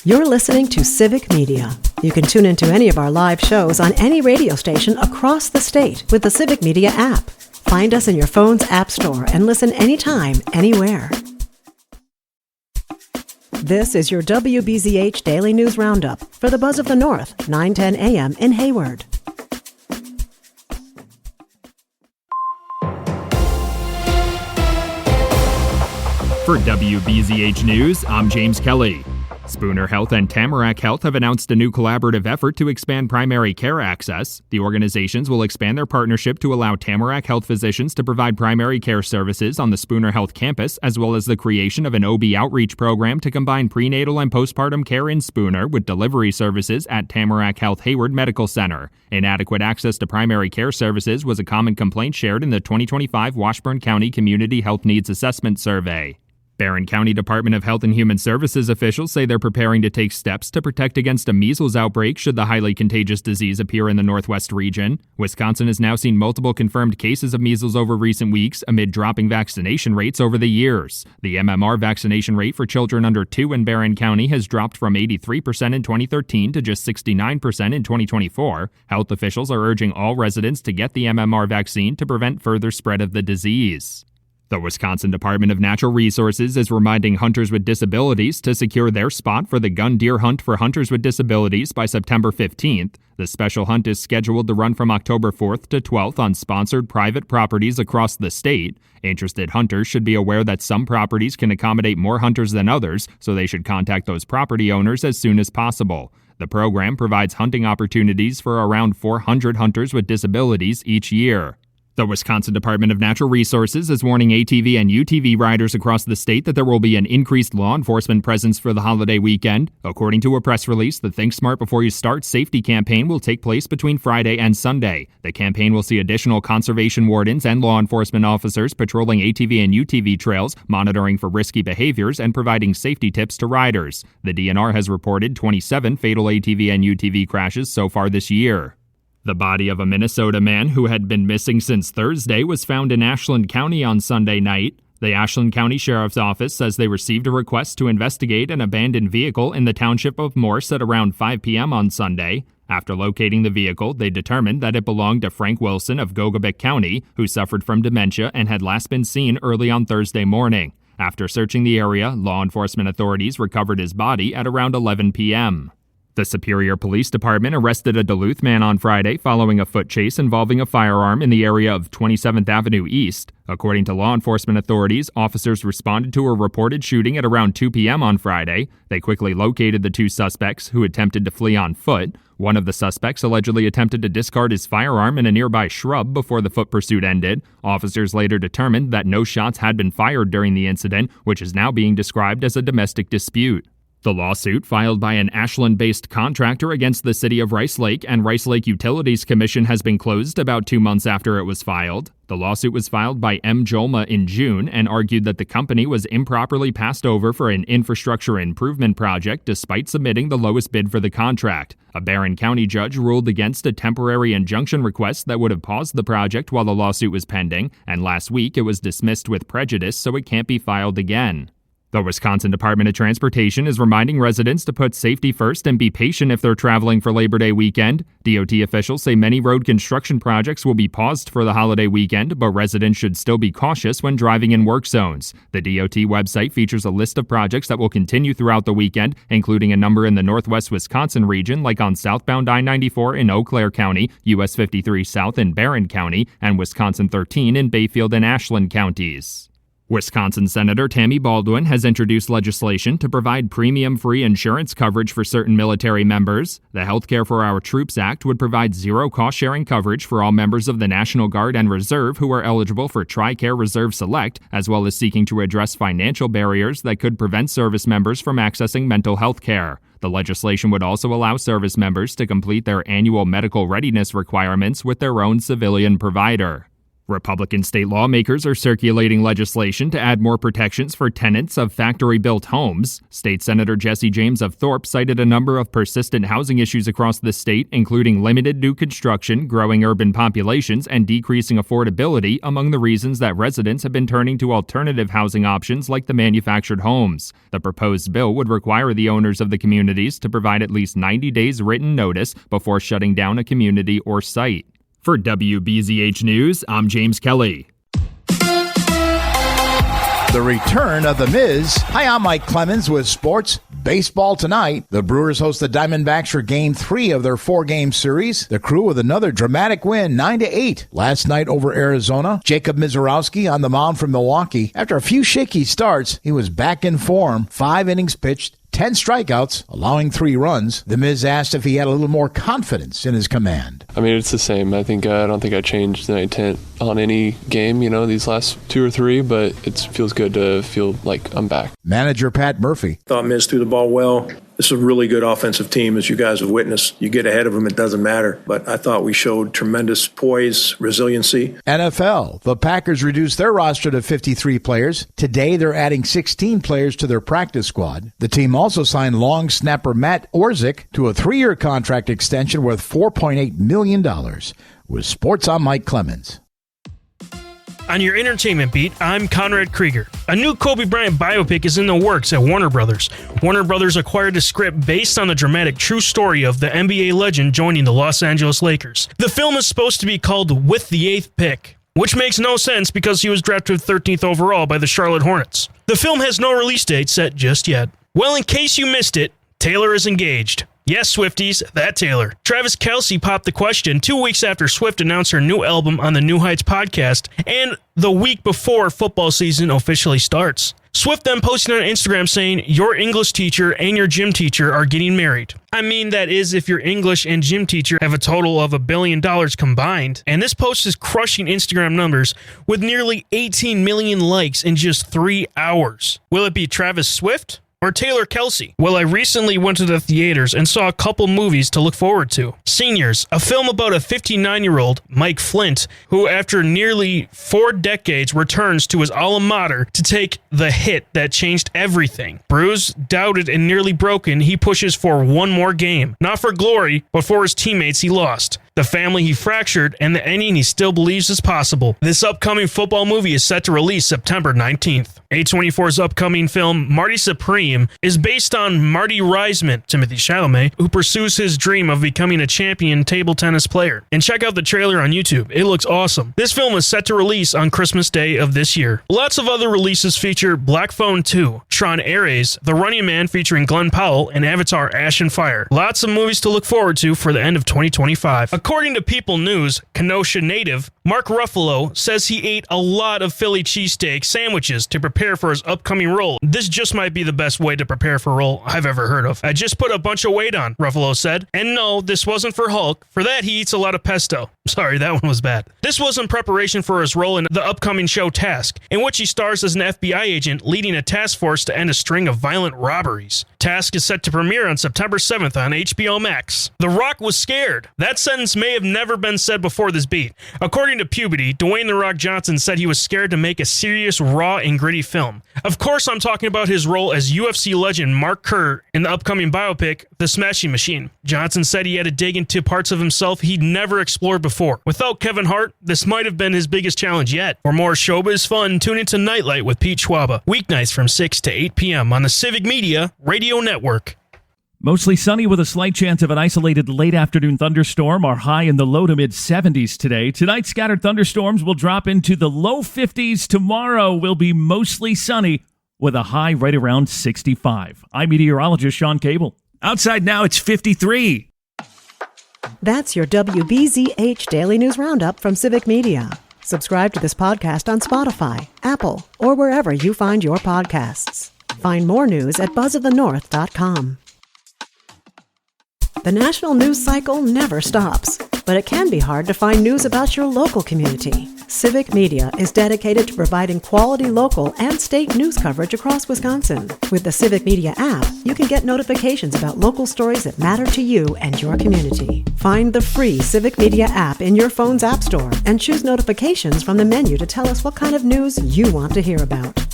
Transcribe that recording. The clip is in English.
You're listening to Civic Media. You can tune into any of our live shows on any radio station across the state with the Civic Media app. Find us in your phone's app store and listen anytime, anywhere. This is your WBZH Daily News Roundup for the Buzz of the North, 9:10 a.m. in Hayward. For WBZH News, I'm James Kelly. Spooner Health and Tamarack Health have announced a new collaborative effort to expand primary care access. The organizations will expand their partnership to allow Tamarack Health physicians to provide primary care services on the Spooner Health campus, as well as the creation of an OB outreach program to combine prenatal and postpartum care in Spooner with delivery services at Tamarack Health Hayward Medical Center. Inadequate access to primary care services was a common complaint shared in the 2025 Washburn County Community Health Needs Assessment Survey. Barron County Department of Health and Human Services officials say they're preparing to take steps to protect against a measles outbreak should the highly contagious disease appear in the Northwest region. Wisconsin has now seen multiple confirmed cases of measles over recent weeks amid dropping vaccination rates over the years. The MMR vaccination rate for children under 2 in Barron County has dropped from 83% in 2013 to just 69% in 2024. Health officials are urging all residents to get the MMR vaccine to prevent further spread of the disease. The Wisconsin Department of Natural Resources is reminding hunters with disabilities to secure their spot for the gun deer hunt for hunters with disabilities by September 15th. The special hunt is scheduled to run from October 4th to 12th on sponsored private properties across the state. Interested hunters should be aware that some properties can accommodate more hunters than others, so they should contact those property owners as soon as possible. The program provides hunting opportunities for around 400 hunters with disabilities each year. The Wisconsin Department of Natural Resources is warning ATV and UTV riders across the state that there will be an increased law enforcement presence for the holiday weekend. According to a press release, the Think Smart Before You Start safety campaign will take place between Friday and Sunday. The campaign will see additional conservation wardens and law enforcement officers patrolling ATV and UTV trails, monitoring for risky behaviors, and providing safety tips to riders. The DNR has reported 27 fatal ATV and UTV crashes so far this year. The body of a Minnesota man who had been missing since Thursday was found in Ashland County on Sunday night. The Ashland County Sheriff's Office says they received a request to investigate an abandoned vehicle in the township of Morse at around 5 p.m. on Sunday. After locating the vehicle, they determined that it belonged to Frank Wilson of Gogebic County, who suffered from dementia and had last been seen early on Thursday morning. After searching the area, law enforcement authorities recovered his body at around 11 p.m. The Superior Police Department arrested a Duluth man on Friday following a foot chase involving a firearm in the area of 27th Avenue East. According to law enforcement authorities, officers responded to a reported shooting at around 2 p.m. on Friday. They quickly located the two suspects, who attempted to flee on foot. One of the suspects allegedly attempted to discard his firearm in a nearby shrub before the foot pursuit ended. Officers later determined that no shots had been fired during the incident, which is now being described as a domestic dispute. The lawsuit, filed by an Ashland-based contractor against the city of Rice Lake and Rice Lake Utilities Commission, has been closed about 2 months after it was filed. The lawsuit was filed by M. Jolma in June and argued that the company was improperly passed over for an infrastructure improvement project despite submitting the lowest bid for the contract. A Barron County judge ruled against a temporary injunction request that would have paused the project while the lawsuit was pending, and last week it was dismissed with prejudice, so it can't be filed again. The Wisconsin Department of Transportation is reminding residents to put safety first and be patient if they're traveling for Labor Day weekend. DOT officials say many road construction projects will be paused for the holiday weekend, but residents should still be cautious when driving in work zones. The DOT website features a list of projects that will continue throughout the weekend, including a number in the northwest Wisconsin region, like on southbound I-94 in Eau Claire County, US 53 South in Barron County, and Wisconsin 13 in Bayfield and Ashland counties. Wisconsin Senator Tammy Baldwin has introduced legislation to provide premium-free insurance coverage for certain military members. The Healthcare for Our Troops Act would provide zero cost-sharing coverage for all members of the National Guard and Reserve who are eligible for TRICARE Reserve Select, as well as seeking to address financial barriers that could prevent service members from accessing mental health care. The legislation would also allow service members to complete their annual medical readiness requirements with their own civilian provider. Republican state lawmakers are circulating legislation to add more protections for tenants of factory-built homes. State Senator Jesse James of Thorpe cited a number of persistent housing issues across the state, including limited new construction, growing urban populations, and decreasing affordability among the reasons that residents have been turning to alternative housing options like the manufactured homes. The proposed bill would require the owners of the communities to provide at least 90 days written notice before shutting down a community or site. For WBZH News, I'm James Kelly. The return of The Miz. Hi, I'm Mike Clemens with sports. Baseball tonight. The Brewers host the Diamondbacks for Game 3 of their 4-game series. The Crew with another dramatic win, 9-8 last night over Arizona. Jacob Mizorowski on the mound from Milwaukee. After a few shaky starts, he was back in form. 5 innings pitched, 10 strikeouts, allowing 3 runs. The Miz asked if he had a little more confidence in his command. I mean, it's the same. I don't think I changed the intent on any game, these last 2 or 3, but it feels good to feel like I'm back. Manager Pat Murphy. Thought Miz threw the ball well. This is a really good offensive team, as you guys have witnessed. You get ahead of them, it doesn't matter. But I thought we showed tremendous poise, resiliency. NFL. The Packers reduced their roster to 53 players. Today, they're adding 16 players to their practice squad. The team also signed long snapper Matt Orzik to a 3-year contract extension worth $4.8 million. With Sports, I'm Mike Clemens. On your entertainment beat, I'm Conrad Krieger. A new Kobe Bryant biopic is in the works at Warner Brothers. Warner Brothers acquired a script based on the dramatic true story of the NBA legend joining the Los Angeles Lakers. The film is supposed to be called With the Eighth Pick, which makes no sense because he was drafted 13th overall by the Charlotte Hornets. The film has no release date set just yet. Well, in case you missed it, Taylor is engaged. Yes, Swifties, that Taylor. Travis Kelce popped the question 2 weeks after Swift announced her new album on the New Heights podcast and the week before football season officially starts. Swift then posted on Instagram saying, "Your English teacher and your gym teacher are getting married." I mean, that is if your English and gym teacher have a total of $1 billion combined. And this post is crushing Instagram numbers with nearly 18 million likes in just 3 hours. Will it be Travis Swift or Taylor Kelce? Well, I recently went to the theaters and saw a couple movies to look forward to. Seniors, a film about a 59-year-old, Mike Flint, who after nearly 4 decades returns to his alma mater to take the hit that changed everything. Bruised, doubted, and nearly broken, he pushes for one more game. Not for glory, but for his teammates he lost, the family he fractured, and the ending he still believes is possible. This upcoming football movie is set to release September 19th. A24's upcoming film, Marty Supreme, is based on Marty Reisman, Timothy Chalamet, who pursues his dream of becoming a champion table tennis player. And check out the trailer on YouTube. It looks awesome. This film is set to release on Christmas Day of this year. Lots of other releases feature Black Phone 2, Tron Ares, The Running Man featuring Glenn Powell, and Avatar Ash and Fire. Lots of movies to look forward to for the end of 2025. According to People News, Kenosha native Mark Ruffalo says he ate a lot of Philly cheesesteak sandwiches to prepare for his upcoming role. This just might be the best way to prepare for a role I've ever heard of. I just put a bunch of weight on, Ruffalo said. And no, this wasn't for Hulk. For that, he eats a lot of pesto. Sorry, that one was bad. This was in preparation for his role in the upcoming show Task, in which he stars as an FBI agent leading a task force to end a string of violent robberies. Task is set to premiere on September 7th on HBO Max. The Rock was scared. That sentence may have never been said before this beat. According to Puberty, Dwayne "The Rock" Johnson said he was scared to make a serious, raw, and gritty film. Of course, I'm talking about his role as UFC legend Mark Kerr in the upcoming biopic, The Smashing Machine. Johnson said he had to dig into parts of himself he'd never explored before. Without Kevin Hart, this might have been his biggest challenge yet. For more showbiz fun, tune into Nightlight with Pete Schwaba, weeknights from 6 to 8 p.m. on the Civic Media Radio Network. Mostly sunny with a slight chance of an isolated late afternoon thunderstorm. Our high in the low to mid 70s today. Tonight, scattered thunderstorms will drop into the low 50s. Tomorrow will be mostly sunny with a high right around 65. I'm meteorologist Sean Cable. Outside now, it's 53. That's your WBZH Daily News Roundup from Civic Media. Subscribe to this podcast on Spotify, Apple, or wherever you find your podcasts. Find more news at buzzofthenorth.com. The national news cycle never stops, but it can be hard to find news about your local community. Civic Media is dedicated to providing quality local and state news coverage across Wisconsin. With the Civic Media app, you can get notifications about local stories that matter to you and your community. Find the free Civic Media app in your phone's app store and choose notifications from the menu to tell us what kind of news you want to hear about.